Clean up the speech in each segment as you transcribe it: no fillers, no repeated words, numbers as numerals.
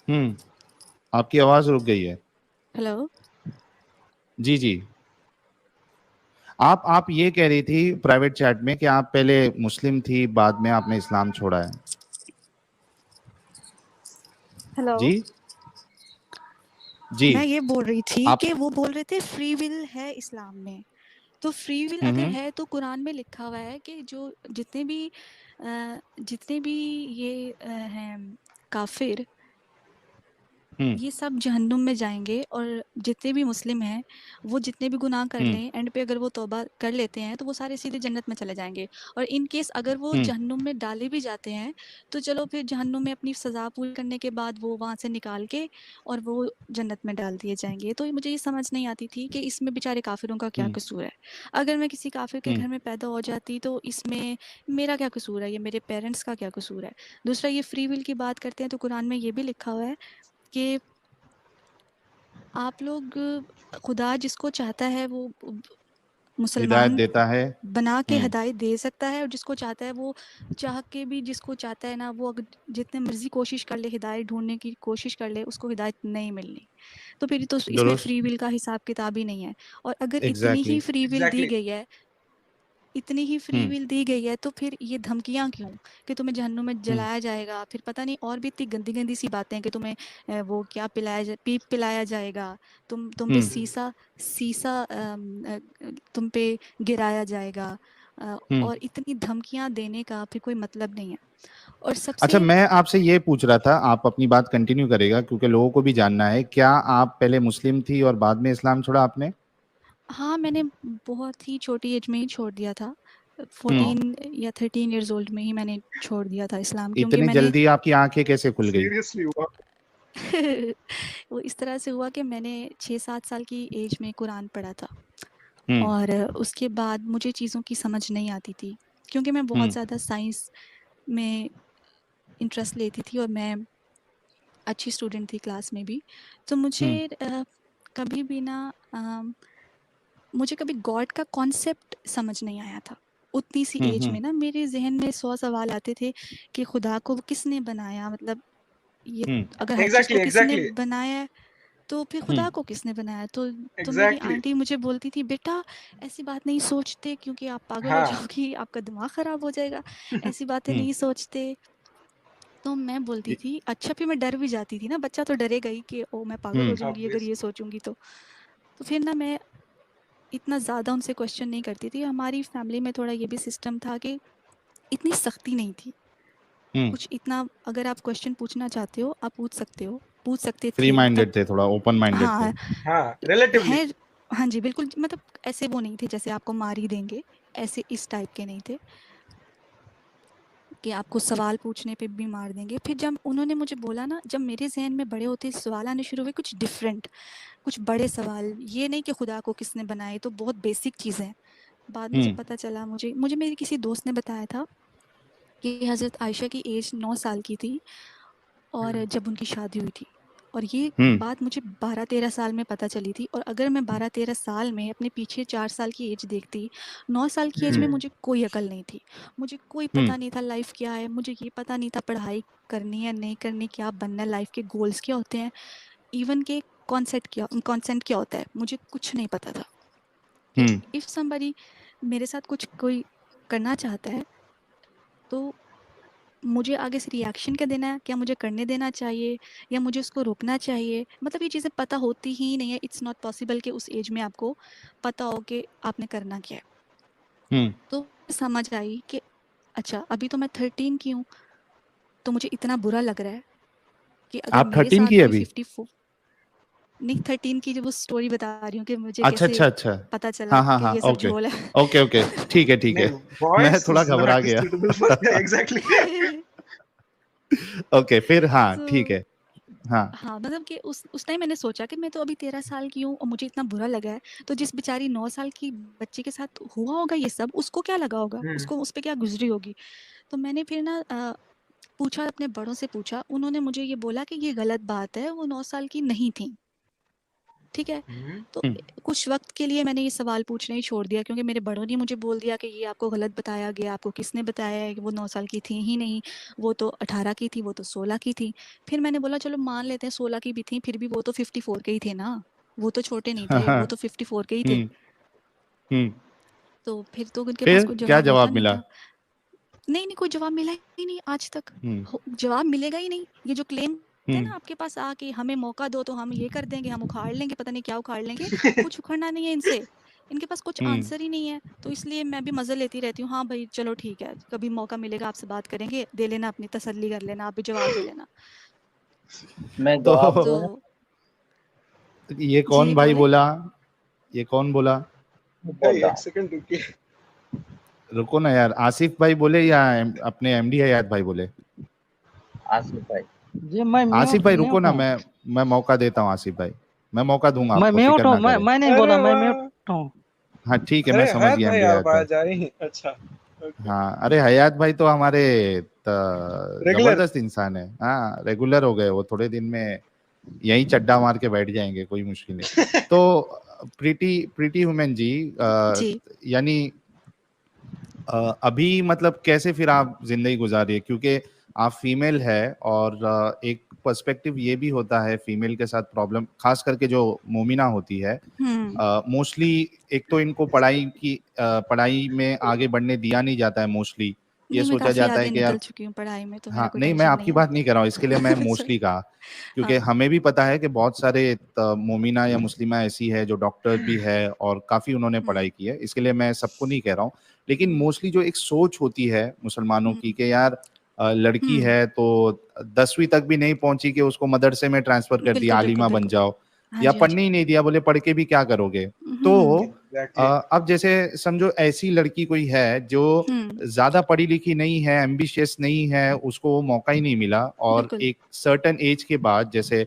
आपकी आवाज रुक गई है। हेलो। जी जी। आप ये कह रही थी प्राइवेट चैट में कि आप पहले मुस्लिम थी, बाद में आपने इस्लाम छोड़ा है। हेलो। जी जी। मैं ये बोल रही थी आप कि वो बोल रहे थे फ्री विल है इस्लाम में, तो फ्री विल अगर हम्म है तो कुरान में लिखा हुआ है कि जो जितने भी ये हैं काफिर, हम्म ये सब जहन्नुम में जाएंगे, और जितने भी मुस्लिम हैं वो जितने भी गुनाह कर हम्म लें, एंड पे अगर वो तौबा कर लेते हैं तो वो सारे सीधे जन्नत में चले जाएंगे। और इन केस अगर वो हम्म जहन्नुम में डाले भी जाते हैं तो चलो फिर जहन्नुम में अपनी सज़ा पूरी करने के बाद वो वहाँ से निकाल के और वो जन्नत में डाल दिए जाएंगे। तो मुझे ये समझ नहीं आती थी कि इसमें बेचारे काफिरों का क्या हम्म कसूर है। अगर मैं किसी काफिर के हम्म घर में पैदा हो जाती तो इसमें मेरा क्या कसूर है, या मेरे पेरेंट्स का क्या कसूर है। दूसरा, ये फ्री विल की बात करते हैं तो कुरान में ये भी लिखा हुआ है कि आप लोग, खुदा जिसको चाहता है वो हिदायत मुसलमान देता है। बना के हम्म हिदायत दे सकता है, और जिसको चाहता है वो चाह के भी, जिसको चाहता है ना वो अगर जितने मर्जी कोशिश कर ले, हिदायत ढूंढने की कोशिश कर ले, उसको हिदायत नहीं मिलनी। तो फिर तो इसमें दुरुस्त। फ्री विल का हिसाब किताब ही नहीं है। और अगर इतनी exactly he exactly. Free will the exactly. गई है, इतनी ही फ्री हम्म विल दी गई है, तो फिर ये धमकियाँ क्यों कि तुम्हें जहन्नुम में हम्म जलाया जाएगा, फिर पता नहीं और भी इतनी गंदी गंदी सी बातें हैं कि तुम्हें वो क्या पीप पिलाया जाएगा, तुम पे हम्म सीसा सीसा तुम पे गिराया जाएगा, हम्म। और इतनी धमकियाँ देने का फिर कोई मतलब नहीं है। और अच्छा, सबसे मैं आपसे ये पूछ रहा था, आप अपनी बात कंटिन्यू करेगा क्योंकि लोगों को भी जानना है, क्या आप पहले मुस्लिम थी और बाद में इस्लाम छोड़ा आपने? हाँ, मैंने बहुत ही छोटी एज में ही छोड़ दिया था। हम्म 14 या 13 इयर्स ओल्ड में ही मैंने छोड़ दिया था इस्लाम, क्योंकि इतनी मैंने जल्दी आपकी आंखें कैसे खुल गई? सीरियसली हुआ? वो इस तरह से हुआ कि मैंने 6-7 साल की एज में कुरान पढ़ा था, हम्म और उसके बाद मुझे चीज़ों की समझ नहीं आती थी, क्योंकि मैं बहुत हम्म ज़्यादा साइंस में इंटरेस्ट लेती थी और मैं अच्छी स्टूडेंट थी क्लास में भी। तो मुझे हम्म कभी भी ना मुझे कभी गॉड का कॉन्सेप्ट समझ नहीं आया था। उतनी सी एज हम्म में ना मेरे ज़हन में 100 सवाल आते थे कि खुदा को किसने बनाया, मतलब ये हम्म अगर हर चीज़ को एग्जैक्टली किसी ने एग्जैक्टली बनाया है तो फिर खुदा हम्म को किसने बनाया। तो मेरी एग्जैक्टली। आंटी मुझे बोलती थी, बेटा ऐसी बात नहीं सोचते क्योंकि आप पागल हो हाँ। जाओगी, आपका दिमाग ख़राब हो जाएगा, ऐसी बातें हम्म नहीं सोचते। तो मैं बोलती थी अच्छा, फिर मैं डर भी जाती थी ना, बच्चा तो डरेगा ही कि ओ मैं पागल हो हम्म जाऊंगी अगर ये ऑब्वियसली। सोचूंगी तो फिर ना मैं इतना ज़्यादा उनसे क्वेश्चन नहीं करती थी। हमारी फैमिली में थोड़ा ये भी सिस्टम था कि इतनी सख्ती नहीं थी, हम्म कुछ इतना अगर आप क्वेश्चन पूछना चाहते हो आप पूछ सकते फ्री थे तब। माइंडेड थे, थोड़ा ओपन माइंडेड थे। हाँ हाँ, रिलेटिवली। है। हाँ जी, बिल्कुल, मतलब ऐसे वो नहीं थे जैसे आपको मार ही देंगे, ऐसे इस टाइप के नहीं थे कि आपको सवाल पूछने पे भी मार देंगे। फिर जब उन्होंने मुझे बोला ना, जब मेरे ज़हन में बड़े होते सवाल आने शुरू हुए, कुछ डिफरेंट, कुछ बड़े सवाल, ये नहीं कि खुदा को किसने बनाया, तो बहुत बेसिक चीज़ें। बाद में जब हम्म पता चला, मुझे मुझे मेरी किसी दोस्त ने बताया था कि हज़रत आयशा की एज 9 साल की थी और जब उनकी शादी हुई थी, और ये हम्म बात मुझे 12-13 साल में पता चली थी। और अगर मैं 12-13 साल में अपने पीछे 4 साल की एज देखती, 9 साल की एज में मुझे कोई अकल नहीं थी, मुझे कोई हम्म पता नहीं था लाइफ क्या है, मुझे ये पता नहीं था पढ़ाई करनी है नहीं करनी, क्या बनना है, लाइफ के गोल्स क्या होते हैं, इवन के कॉन्सेंट क्या होता है, मुझे कुछ नहीं पता था कि हम्म इफ़ समबडी मेरे साथ कुछ कोई करना चाहता है तो मुझे आगे से रिएक्शन क्या देना है, क्या मुझे करने देना चाहिए या मुझे उसको रोकना चाहिए, मतलब ये चीज़ें पता होती ही नहीं है। इट्स नॉट पॉसिबल कि उस एज में आपको पता हो कि आपने करना क्या है। हम्म तो समझ आई कि अच्छा, अभी तो मैं 13 की हूँ, तो मुझे इतना बुरा लग रहा है कि अगर आप मेरे 13 साथ की है कोई अभी? 54, नहीं 13 की जो वो स्टोरी बता रही हूँ कि मुझे अच्छा कैसे अच्छा अच्छा। पता चला हाँ हाँ कि हाँ, ये सब ओके झोल है। Okay okay. ठीक है ठीक है। नहीं, मैं वॉइस थोड़ा इज घबरा नॉट गया। Suitable for exactly. ओके, फिर हाँ ठीक तो है। हाँ। हाँ, मतलब कि उस टाइम मैंने सोचा कि मैं तो अभी 13 साल की हूँ और मुझे इतना बुरा लगा है, तो जिस बेचारी 9 साल की बच्ची के साथ हुआ होगा ये सब, उसको क्या लगा होगा? उसको उस पे क्या गुज़री होगी? तो मैंने फिर ना पूछा, अपने बड़ों से पूछा, उन्होंने मुझे ये बोला कि ये गलत बात है, वो 9 साल की नहीं थी। ठीक है। तो कुछ वक्त के लिए मैंने ये सवाल पूछना ही छोड़ दिया, क्योंकि मेरे बड़ों ने मुझे बोल दिया कि ये आपको गलत बताया गया, आपको किसने बताया है कि वो 9 साल की थी ही नहीं, वो तो 18 की थी, वो तो 16 की थी। फिर मैंने बोला चलो मान लेते हैं 16 की भी थी, फिर भी वो तो 54 के ही थे ना, वो तो छोटे नहीं थे, वो तो 54 के ही थे। तो फिर तो उनके पास कोई क्या जवाब जवाब नहीं मिला? था। नहीं, कोई जवाब मिला ही नहीं आज तक। जवाब मिलेगा ही नहीं। ये जो क्लेम थे ना आपके पास आके, हमें मौका दो तो हम ये कर देंगे, हम उखाड़ लेंगे, पता नहीं क्या उखाड़ लेंगे, कुछ उखाड़ना नहीं है इनसे। इनके पास कुछ आंसर ही नहीं है। तो इसलिए मैं भी मजे लेती रहती हूँ। हाँ भाई चलो ठीक है, कभी मौका मिलेगा आपसे बात करेंगे, दे लेना अपनी तसल्ली कर लेना, आप भी जवाब दे लेना। मैं जवाब तो ये कौन भाई बोले? बोला? ये कौन बोला? एक सेकंड रुकिए, रुको ना यार, आसिफ भाई बोले या अपने एमडी हयात भाई बोले? आसिफ भाई जी मैं आसिफ भाई रुको ना, मैं मौका देता हूँ आसिफ भाई, मैं मौका दूंगा मैं आपको, म्यूट फिक्र हूँ, ना करें। मैं नहीं बोला, मैं म्यूट हूँ। हाँ ठीक है, मैं समझ गया एमडी हयात भाई। अच्छा हाँ अरे हयात भाई तो हमारे जबरदस्त इंसान है। हाँ रेगुलर हो गए वो, थोड़े दिन में यही चड्डा मार के बैठ जाएंगे, कोई मुश्किल नहीं। तो प्रीति वुमेन जी, यानी अभी मतलब कैसे फिर आप जिंदगी गुजारी है, क्योंकि आप फीमेल है और एक पर्सपेक्टिव ये भी होता है फीमेल के साथ प्रॉब्लम, खास करके जो मोमिना होती है मोस्टली, एक तो इनको पढ़ाई में आगे बढ़ने दिया नहीं जाता है मोस्टली, ये सोचा जाता है कि यार चुकी हूँ पढ़ाई में, तो हाँ नहीं मैं आपकी बात नहीं कर रहा हूँ, इसके लिए मैं मोस्टली कहा, क्योंकि हमें भी पता है कि बहुत सारे मोमिना या मुस्लिमा ऐसी है जो डॉक्टर भी है और काफी उन्होंने पढ़ाई की है, इसके लिए मैं सबको नहीं कह रहा हूँ, लेकिन मोस्टली जो एक सोच होती है मुसलमानों की कि यार लड़की है तो 10वीं तक भी नहीं पहुंची कि उसको मदरसे में ट्रांसफर कर दिया, आलिमा बन जाओ, या पढ़ने ही नहीं दिया, बोले पढ़ के भी क्या करोगे। तो अब जैसे समझो ऐसी लड़की कोई है जो ज्यादा पढ़ी लिखी नहीं है, एम्बिशियस नहीं है, उसको वो मौका ही नहीं मिला, और एक सर्टेन एज के बाद जैसे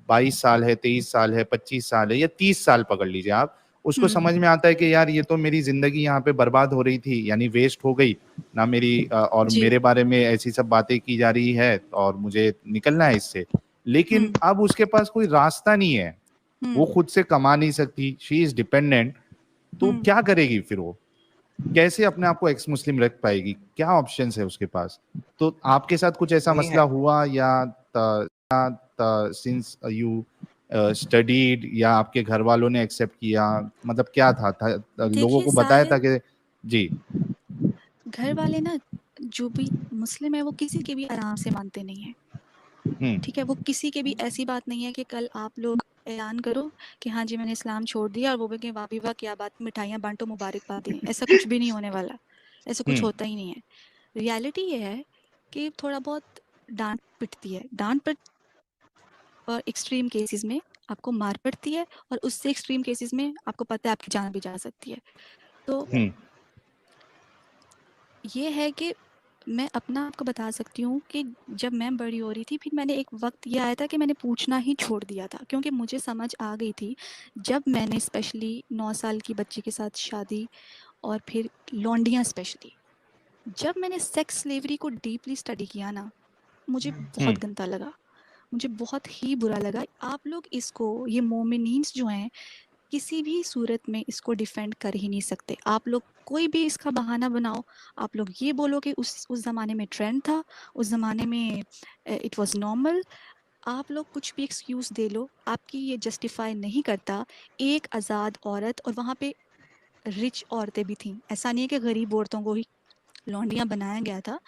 22 साल है, 23 साल है, 25 साल है, या 30 साल पकड़ लीजिए आप, उसको समझ में आता है कि यार ये तो मेरी जिंदगी यहाँ पे बर्बाद हो रही थी, यानी वेस्ट हो गई ना मेरी, और मेरे बारे में ऐसी सब बातें की जा रही है और मुझे निकलना है इससे, लेकिन अब उसके पास कोई रास्ता नहीं है, वो खुद से कमा नहीं सकती, शी इज डिपेंडेंट, तो क्या करेगी फिर वो, कैसे अपने आप को एक्स मुस्लिम रख पाएगी, क्या ऑप्शंस है उसके पास? तो आपके साथ कुछ ऐसा मसला हुआ या सिंस यू स्टडीड, या आपके घर वालों ने एक्सेप्ट किया, मतलब क्या था लोगों को बताया था कि जी? घर वाले ना जो भी मुस्लिम है वो किसी के भी आराम से मानते नहीं है, ठीक है, वो किसी के भी ऐसी बात नहीं है कि कल आप लोग ऐलान करो कि हाँ जी मैंने इस्लाम छोड़ दिया और वो भी वाह भी वाह क्या बात, मिठाइयाँ बांटो, मुबारकबाद दें, ऐसा कुछ भी नहीं होने वाला, ऐसा कुछ होता ही नहीं है। रियलिटी ये है कि थोड़ा बहुत डांट पिटती है, डांट पिट, और एक्सट्रीम केसेस में आपको मार पड़ती है, और उससे एक्सट्रीम केसेस में आपको पता है आपकी जान भी जा सकती है। तो ये है कि मैं अपना आपको बता सकती हूँ कि जब मैं बड़ी हो रही थी, फिर मैंने एक वक्त ये आया था कि मैंने पूछना ही छोड़ दिया था, क्योंकि मुझे समझ आ गई थी जब मैंने स्पेशली 9 साल की बच्ची के साथ शादी, और फिर लौंडियाँ स्पेशली, जब मैंने सेक्स स्लेवरी को डीपली स्टडी किया ना, मुझे बहुत गंदा लगा, मुझे बहुत ही बुरा लगा। आप लोग इसको, ये मोमिनीन्स जो हैं, किसी भी सूरत में इसको डिफेंड कर ही नहीं सकते। आप लोग कोई भी इसका बहाना बनाओ, आप लोग ये बोलो कि उस ज़माने में ट्रेंड था, उस ज़माने में इट वाज नॉर्मल, आप लोग कुछ भी एक्सक्यूज़ दे लो, आपकी ये जस्टिफाई नहीं करता एक आज़ाद औरत, और वहाँ पे रिच औरतें भी थीं, ऐसा नहीं है कि गरीब औरतों को ही लौंडियाँ बनाया गया था।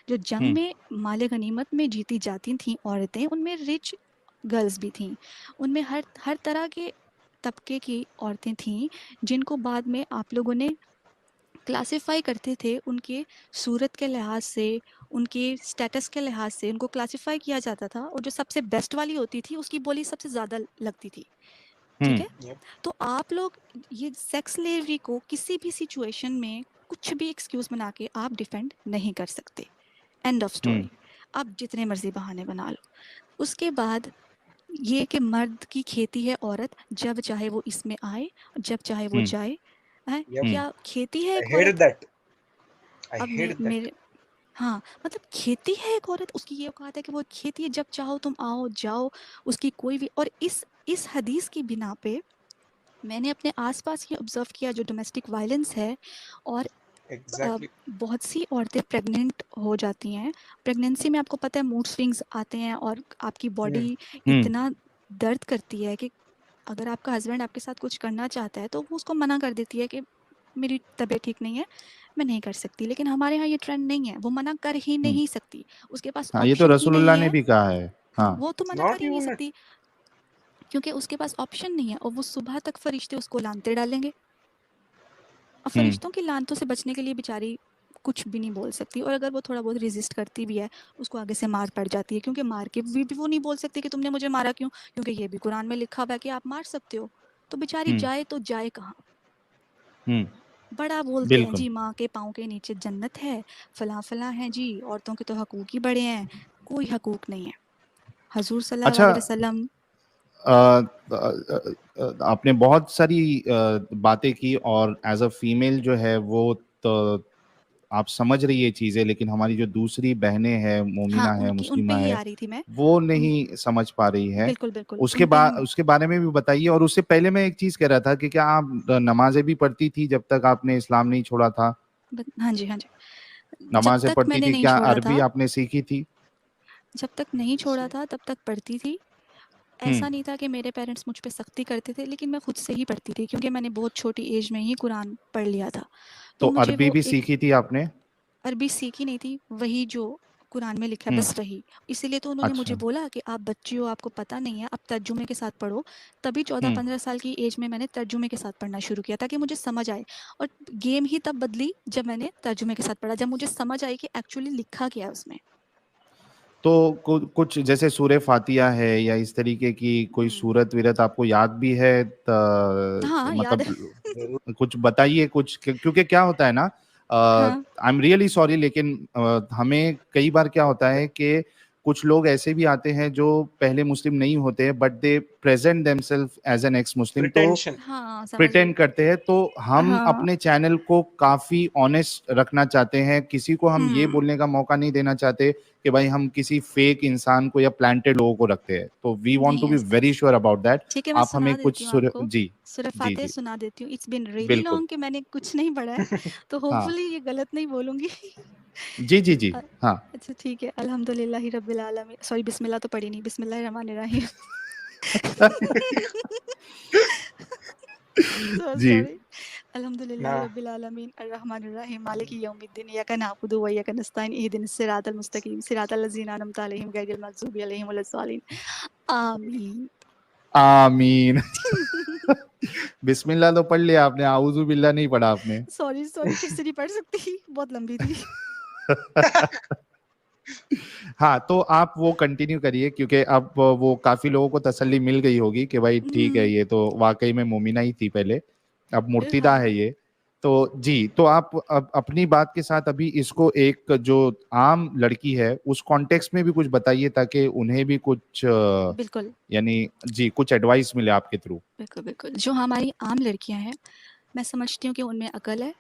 जो जंग में माले गनीमत में जीती जाती थीं औरतें, उनमें रिच गर्ल्स भी थीं, उनमें हर तरह के तबके की औरतें थीं, जिनको बाद में आप लोगों ने क्लासिफाई करते थे उनके सूरत के लिहाज से, उनके स्टेटस के लिहाज से उनको क्लासिफाई किया जाता था, और जो सबसे बेस्ट वाली होती थी उसकी बोली सबसे ज़्यादा लगती थी, ठीक है। तो आप लोग ये सेक्स स्लेवरी को किसी भी सिचुएशन में कुछ भी एक्सक्यूज़ बना के आप डिफेंड नहीं कर सकते, एंड ऑफ स्टोरी। आप जितने मर्जी बहाने बना लो। उसके बाद ये कि मर्द की खेती है औरत, जब चाहे वो इसमें आए, जब चाहे वो जाए, है क्या खेती है एक औरत? अब हाँ, मतलब खेती है एक औरत, उसकी ये औकात है कि वो खेती है, जब चाहो तुम आओ, जाओ, उसकी कोई भी। और इस हदीस की बिना पे मैंने अपने आस-पास ये ऑब्ज़र्व किया जो डोमेस्टिक वायलेंस है, और Exactly. बहुत सी औरतें प्रेग्नेंट हो जाती हैं। प्रेगनेंसी में आपको पता है मूड स्विंग्स आते हैं और आपकी बॉडी इतना दर्द करती है कि अगर आपका हस्बैंड आपके साथ कुछ करना चाहता है तो वो उसको मना कर देती है कि मेरी तबीयत ठीक नहीं है, मैं नहीं कर सकती। लेकिन हमारे यहाँ ये ट्रेंड नहीं है, वो मना कर ही नहीं सकती, उसके पास हाँ, ये तो ऑप्शन ही रसूलुल्लाह नहीं ने है। भी कहा है। हाँ, हाँ, वो तो मना Not कर ही नहीं even a सकती क्योंकि उसके पास ऑप्शन नहीं है, और वो सुबह तक फरिश्ते उसको लानते डालेंगे। और फरिश्तों की लानतों से बचने के लिए बेचारी कुछ भी नहीं बोल सकती, और अगर वो थोड़ा बहुत रेजिस्ट करती भी है, उसको आगे से मार पड़ जाती है, क्योंकि मार के भी वो नहीं बोल सकती कि तुमने मुझे मारा क्यों, क्योंकि ये भी कुरान में लिखा हुआ है कि आप मार सकते हो। तो बेचारी जाए तो जाए कहाँ। बड़ा बोलते हैं बिल्कुल। जी, माँ के पाँव के नीचे जन्नत है, फला है जी, औरतों के तो हकूक ही बड़े हैं। कोई हकूक नहीं है। हजूर सल्लल्लाहु अच्छा, अलैहि वसल्लम आपने बहुत सारी बातें की, और एज अ फीमेल जो है वो तो आप समझ रही है चीजें, लेकिन हमारी जो दूसरी बहनें हैं, हाँ, मोमिना है, उन पे मुस्लिमा ही है, आ रही थी मैं। वो नहीं समझ पा रही है। बिल्कुल बिल्कुल, उन पे ही। उसके बारे में भी बताइए। और उससे पहले मैं एक चीज कह रहा था कि क्या आप नमाजें भी पढ़ती थी जब तक आपने इस्लाम नहीं छोड़ा था? हाँ जी, हाँ जी। जब नमाजें तक पढ़ती मैंने थी, नहीं क्या छोड़ा अरबी था, आपने सीखी थी? जब तक नहीं छोड़ा था तब तक पढ़ती थी। ऐसा नहीं था कि मेरे पेरेंट्स मुझ पे सख्ती करते थे, लेकिन मैं खुद से ही पढ़ती थी क्योंकि मैंने बहुत छोटी एज में ही कुरान पढ़ लिया था। तो तो मुझे अरबी वो भी एक सीखी थी आपने? अरबी सीखी नहीं थी, वही जो कुरान में लिखा है बस वही। इसीलिए तो उन्होंने मुझे अच्छा। बोला कि आप बच्ची हो, आपको पता नहीं है, आप तर्जुमे के साथ पढ़ो। तभी 14-15 साल की एज में मैंने तर्जुमे के साथ पढ़ना शुरू किया ताकि मुझे समझ आए। और गेम ही तब बदली जब मैंने तर्जुमे के साथ पढ़ा, जब मुझे समझ आई कि एक्चुअली लिखा क्या है उसमें। तो कुछ जैसे सूरह फातिहा है या इस तरीके की कोई सूरत वीरत आपको याद भी है? हाँ, याद है। मतलब कुछ बताइए कुछ, क्योंकि क्या होता है ना, हाँ। आई एम रियली सॉरी, लेकिन हमें कई बार क्या होता है कि कुछ लोग ऐसे भी आते हैं जो पहले मुस्लिम नहीं होते, but they present themselves as an ex Muslim, तो pretension. हाँ, समझ प्रिटेंड गई। करते हैं। तो हम हाँ। अपने चैनल को काफी ऑनेस्ट रखना चाहते हैं, किसी को हम ये हुँ। बोलने का मौका नहीं देना चाहते कि भाई हम किसी फेक इंसान को या प्लांटेड लोगों को रखते हैं। तो वी वांट टू नहीं बी ऐसा। Very sure about that. ठीक है, मैं आप हमें सुना कुछ देती हूँ आपको। जी सूरह जी फ़ातिहा जी सुना देती हूँ। इट्स बीन रियली बिल्कुल। लॉन्ग कि मैंने कुछ नहीं पढ़ा है, तो हाँ होपफुली ये गलत नहीं बोलूँगी। जी जी जी। अ, हाँ अच्छा ठीक है। अल्हम्दुलिल्लाहि रब्बिल आलमीन, सॉरी बिस्मिल्लाह तो पढ़ी नहीं, बिस्मिल्लाहिर रहमानिर रहीम। सो जी। सॉरी। अल्हम्दुलिल्लाहि Nah. रब्बिल आलमीन, अर्रहमानिर रहीम, मालिकि यौमिद्दीन, इय्याका नअबुदु व इय्याका नस्तईन, इहदिनस सिरातल मुस्तकीम, सिरातल लज़ीना अनअमता अलैहिम, गैरिल मग़ज़ूबि अलैहिम वलद्दालिन। आमीन। आमीन। बिस्मिल्लाह तो पढ़ लिया आपने, आऊज़ु बिल्लाह नहीं पढ़ा आपने। सॉरी, सॉरी, फिर से नहीं पढ़ सकती, बहुत लंबी थी। हाँ, तो आप वो कंटिन्यू करिए, क्योंकि अब वो काफी लोगों को तसल्ली मिल गई होगी कि भाई ठीक है, ये तो वाकई में मोमिना ही थी पहले, अब मुर्तिदा हाँ। है ये। तो जी, तो आप अब अपनी बात के साथ अभी इसको एक जो आम लड़की है उस कॉन्टेक्स्ट में भी कुछ बताइए, ताकि उन्हें भी कुछ बिल्कुल, यानी जी कुछ एडवाइस मिले आपके थ्रू। बिल्कुल, बिल्कुल। जो हमारी आम लड़कियाँ हैं, मैं समझती हूँ कि उनमें अकल है,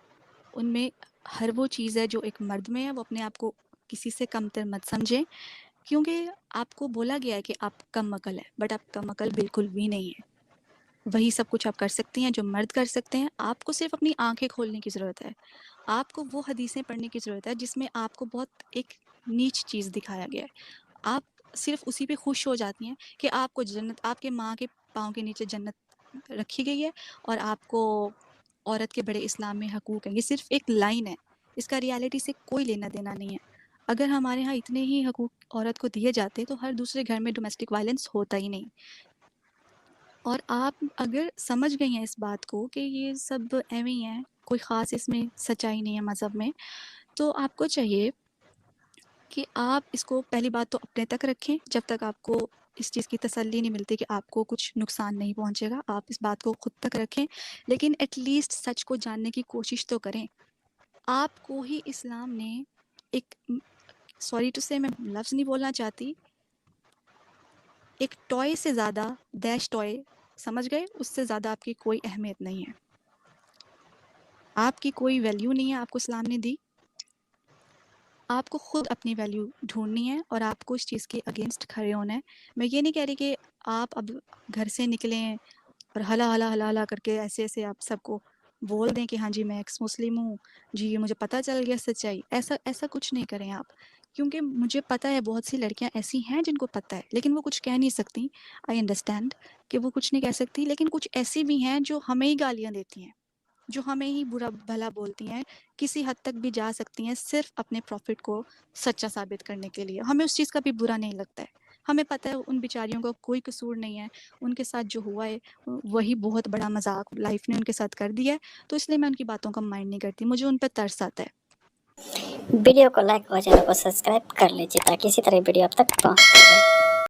उनमें हर वो चीज़ है जो एक मर्द में है, वो अपने आप को किसी से कमतर मत समझें, क्योंकि आपको बोला गया है कि आप कम अकल हैं, बट आप कम अकल बिल्कुल भी नहीं हैं। वही सब कुछ आप कर सकती हैं जो मर्द कर सकते हैं, आपको सिर्फ़ अपनी आँखें खोलने की ज़रूरत है। आपको वो हदीसें पढ़ने की ज़रूरत है जिसमें आपको बहुत एक नीच चीज़ दिखाया गया है। आप सिर्फ़ उसी पे खुश हो जाती हैं कि आपको जन्नत आपके माँ के पाँव के नीचे जन्नत रखी गई है, और आपको औरत के बड़े इस्लाम में हकूक़ हैं। ये सिर्फ़ एक लाइन है, इसका रियलिटी से कोई लेना-देना नहीं है। अगर हमारे यहाँ इतने ही हकूक़ औरत को दिए जाते तो हर दूसरे घर में डोमेस्टिक वायलेंस होता ही नहीं। और आप अगर समझ गई हैं इस बात को कि ये सब ऐਵੇਂ ही है, कोई ख़ास इसमें सच्चाई नहीं है मज़हब में, तो आपको चाहिए कि आप इसको पहली बात तो अपने तक रखें, जब तक आपको इस चीज़ की तसल्ली नहीं मिलती कि आपको कुछ नुकसान नहीं पहुँचेगा, आप इस बात को खुद तक रखें। लेकिन एट लीस्ट सच को जानने की कोशिश तो करें। आपको ही इस्लाम ने एक सॉरी टू से, मैं लफ्ज़ नहीं बोलना चाहती, एक टॉय से ज़्यादा, डैश टॉय, समझ गए? उससे ज़्यादा आपकी कोई अहमियत नहीं है। आपकी कोई वैल्यू नहीं है, आपको इस्लाम ने दी। आपको खुद अपनी वैल्यू ढूँढनी है और आपको इस चीज़ के अगेंस्ट खड़े होना है। मैं ये नहीं कह रही कि आप अब घर से निकलें और हला, हला, हला, हला करके ऐसे-ऐसे आप सबको बोल दें कि हाँ जी, मैं एक्स मुस्लिम हूँ, जी ये मुझे पता चल गया सच्चाई। ऐसा कुछ नहीं करें आप। क्योंकि मुझे पता है बहुत सी लड़कियाँ ऐसी हैं जिनको पता है, लेकिन वो कुछ कह नहीं सकती। आई अंडरस्टैंड कि वो कुछ नहीं कह सकती, लेकिन कुछ ऐसी भी हैं जो हमें ही गालियाँ देती हैं, जो हमें ही बुरा-भला बोलती हैं, किसी हद तक भी जा सकती हैं सिर्फ़ अपने प्रॉफ़िट को सच्चा साबित करने के लिए। हमें उस चीज़ का भी बुरा नहीं लगता है। हमें पता है उन बेचारियों का कोई कसूर नहीं है, उनके साथ जो हुआ है वही बहुत बड़ा मज़ाक लाइफ़ ने उनके साथ कर दिया है, तो इसलिए मैं उनकी बातों का माइंड नहीं करती, मुझे उन पे तरस आता है। वीडियो को लाइक और चैनल को सब्सक्राइब कर लीजिए ताकि इसी तरह वीडियो आप तक पहुंचती रहे।